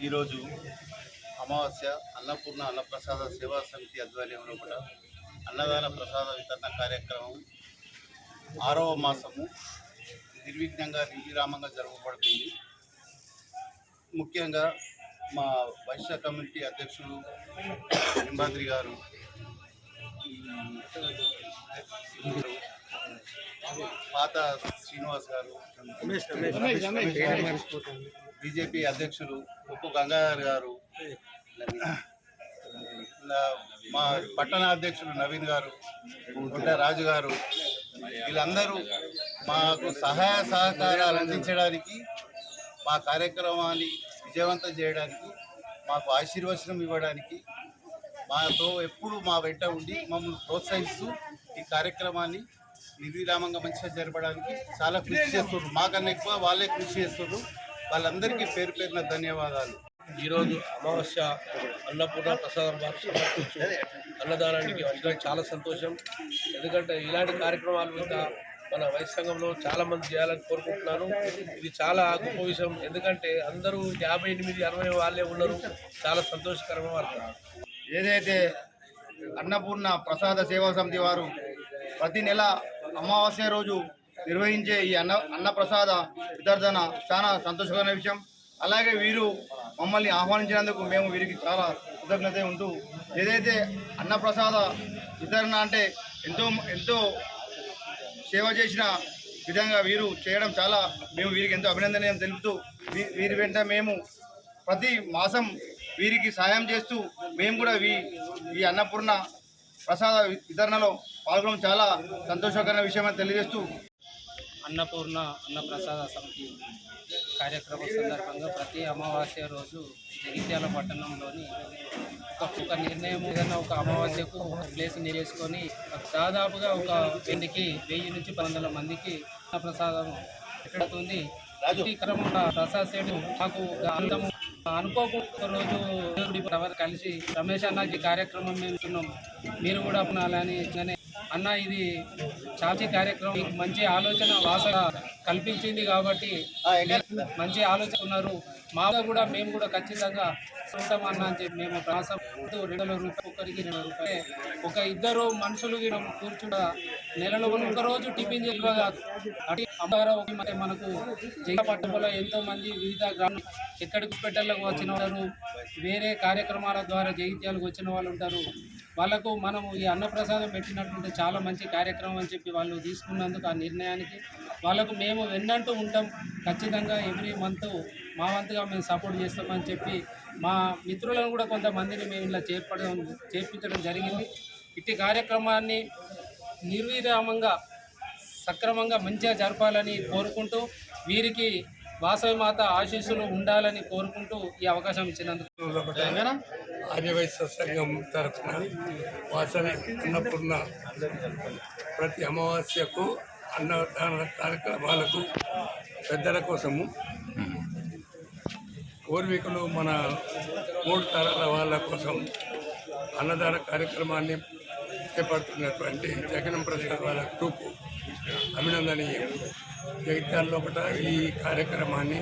ఈరోజు అమావాస్య అన్నపూర్ణ అన్నప్రసాద సేవా సమితి ఆధ్వర్యంలో కూడా అన్నదాన ప్రసాద వితరణ కార్యక్రమం 6వ మాసము నిర్విఘ్నంగా నిర్విరామంగా జరగబడుతుంది. ముఖ్యంగా మా వైశ్య కమ్యూనిటీ అధ్యక్షులు లింబాద్రి గారు, పాత శ్రీనివాస్ గారు, బీజేపీ అధ్యక్షులు ఉప్పు గంగాధర్ గారు, మా పట్టణ అధ్యక్షులు నవీన్ గారు, గుంట రాజు గారు, వీళ్ళందరూ మాకు సహాయ సహకారాలు అందించడానికి, మా కార్యక్రమాన్ని విజయవంతం చేయడానికి, మాకు ఆశీర్వచనం ఇవ్వడానికి, మాతో ఎప్పుడు మా వెంట ఉండి మమ్మల్ని ప్రోత్సహిస్తూ ఈ కార్యక్రమాన్ని నిర్విరామంగా మంచిగా జరపడానికి చాలా కృషి చేస్తున్నారు. మాకన్నా ఎక్కువ వాళ్ళే కృషి చేస్తున్నారు. వాళ్ళందరికీ పేరు పేరున ధన్యవాదాలు. ఈరోజు అమావాస్య అన్నపూర్ణ ప్రసాదం వారు సమర్పించు అన్నదానానికి వచ్చడానికి చాలా సంతోషం. ఎందుకంటే ఇలాంటి కార్యక్రమాలు ఇంకా మన వైశ్య సంఘంలో చాలామంది చేయాలని కోరుకుంటున్నాను. ఇది చాలా గొప్ప విషయం. ఎందుకంటే అందరూ 58-60 వాళ్ళే ఉన్నారు. చాలా సంతోషకరమైన వార్త. ఏదైతే అన్నపూర్ణ ప్రసాద సేవా సమితి వారు ప్రతి నెల అమావాస్య రోజు నిర్వహించే ఈ అన్నప్రసాద వితరణ చాలా సంతోషకరమైన విషయం. అలాగే వీరు మమ్మల్ని ఆహ్వానించినందుకు మేము వీరికి చాలా కృతజ్ఞత ఉంటూ, ఏదైతే అన్నప్రసాద వితరణ అంటే ఎంతో సేవ చేసిన విధంగా వీరు చేయడం మేము వీరికి ఎంతో అభినందనీయం తెలుపుతూ, వీరి వెంట మేము ప్రతి మాసం వీరికి సాయం చేస్తూ మేము కూడా ఈ అన్నపూర్ణ ప్రసాద వితరణలో పాల్గొనడం చాలా సంతోషకరమైన విషయమని తెలియజేస్తూ, అన్నపూర్ణ అన్నప్రసాద సమితి కార్యక్రమం సందర్భంగా ప్రతి అమావాస్య రోజు జగిత్యాల పట్టణంలోని ఒక నిర్ణయం ఏదైనా ఒక అమావాస్యకు ప్లేస్ చేసుకొని దాదాపుగా ఒక 1000 నుంచి 1200 మందికి అన్నప్రసాదం పెడుతుంది. ఈ క్రమంలో ప్రసాద్ సేటు మాకు అనుకోకుండా రోజు కలిసి రమేష్ అన్నకి కార్యక్రమం మేము మీరు కూడా అలానే అన్న ఇది చాలా కార్యక్రమం మంచి ఆలోచన వాసన కల్పించింది కాబట్టి మంచి ఆలోచన ఉన్నారు. మాగా కూడా మేము కూడా ఖచ్చితంగా ఉంటాం అన్న అని చెప్పి మేము ప్రాసం ₹200 ఒక్కరికి ₹200 ఒక ఇద్దరు మనుషులు కూర్చుంటా నెలలో ఒకరోజు టిఫిన్ చేయగా అటు మనకు జగపట్టణంలో ఎంతో మంది వివిధ గ్రామం ఎక్కడికి పెట్టలకు వచ్చిన వారు, వేరే కార్యక్రమాల ద్వారా జగిత్యాలకు వచ్చిన వాళ్ళు ఉంటారు. వాళ్ళకు మనము ఈ అన్నప్రసాదం పెట్టినట్టుంటే చాలా మంచి కార్యక్రమం అని చెప్పి వాళ్ళు తీసుకున్నందుకు ఆ నిర్ణయానికి వాళ్ళకు మేము వెన్నంటూ ఉంటాం. ఖచ్చితంగా ఎవ్రీ మంత్ మా వంతుగా మేము సపోర్ట్ చేస్తామని చెప్పి మా మిత్రులను కూడా కొంతమందిని మేము ఇలా చేర్పించడం జరిగింది. ఇట్టి కార్యక్రమాన్ని నిర్విరామంగా సక్రమంగా మంచిగా జరపాలని కోరుకుంటూ, వీరికి వాసవి మాత ఆశీస్సులు ఉండాలని కోరుకుంటూ ఈ అవకాశం ఇచ్చినందుకు ఆర్యవైశ్య సంఘం తరఫున వాసవి అన్నపూర్ణ ప్రతి అమావాస్యకు అన్నదాన కార్యక్రమాలకు పెద్దల కోసము పూర్వీకులు మన 3 తరాల వాళ్ళ కోసం అన్నదాన కార్యక్రమాన్ని చేపడుతున్నటువంటి జగనం ప్రసాద్ వాళ్ళ గ్రూపు అభినందనీయం. జగిత్యాలలో కూడా ఈ కార్యక్రమాన్ని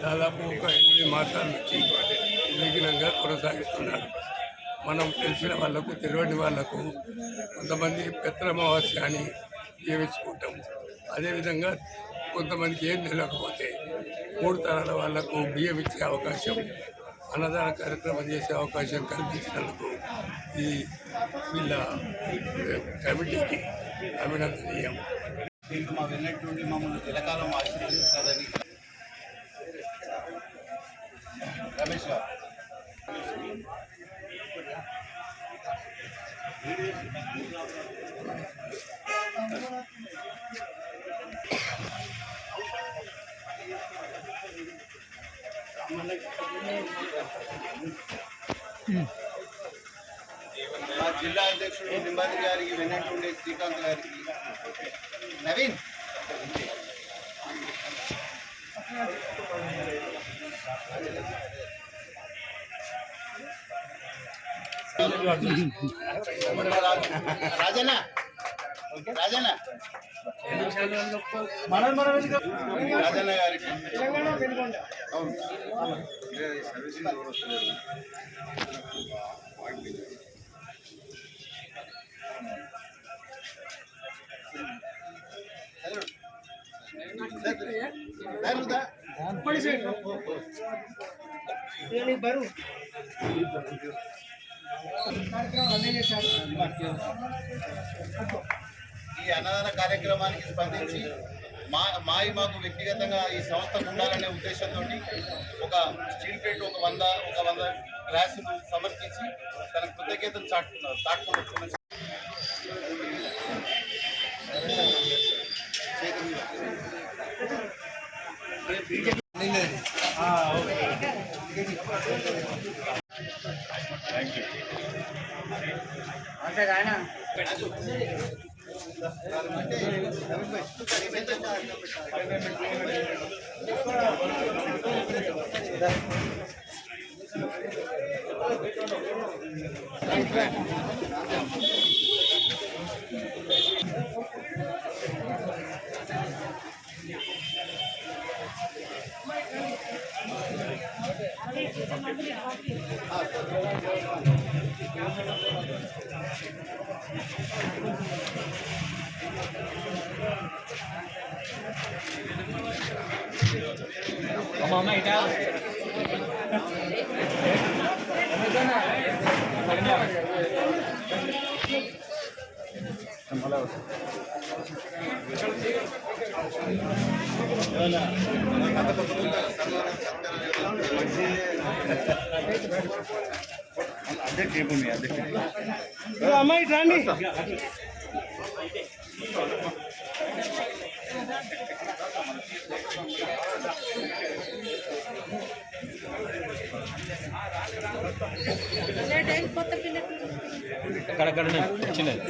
దాదాపు ఒక 8 మాసాల నుంచి నిర్విఘ్నంగా కొనసాగిస్తున్నారు. మనం తెలిసిన వాళ్లకు, తెలియని వాళ్లకు కొంతమంది పెత్తనమావాస్య అని జీవించుకుంటాం. అదేవిధంగా కొంతమందికి ఏం తెలియకపోతే 3 తరాల వాళ్లకు బియ్యం ఇచ్చే అవకాశం, అన్నదాన కార్యక్రమం చేసే అవకాశం కల్పించినందుకు ఈ వీళ్ళ కమిటీకి అభినందనీయం. దీంట్లో మా వెన్నట్టుండి మమ్మల్ని ఎలకాలం ఆశీర్వదించాలని రమేష్ గారు. మా జిల్లా అధ్యక్షుడు లింబాద్రి గారికి, వెన్నట్టుండే శ్రీకాంత్ గారికి, నవీన్ రాజన్న రాజన్న గారికి ఈ అన్నదాన కార్యక్రమానికి స్పందించి మాకు వ్యక్తిగతంగా ఈ సంస్థకు ఉండాలనే ఉద్దేశంతో ఒక స్టీల్ ప్లేట్ ఒక వంద గ్లాసులు సమర్పించి తన కృతజ్ఞతలు చాటుకుంటున్నాం. అమ్మాయి రండి. అక్కడక్కడ చిన్నది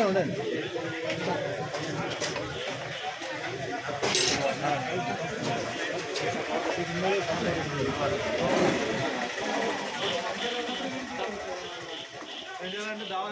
ఉండండి. దావా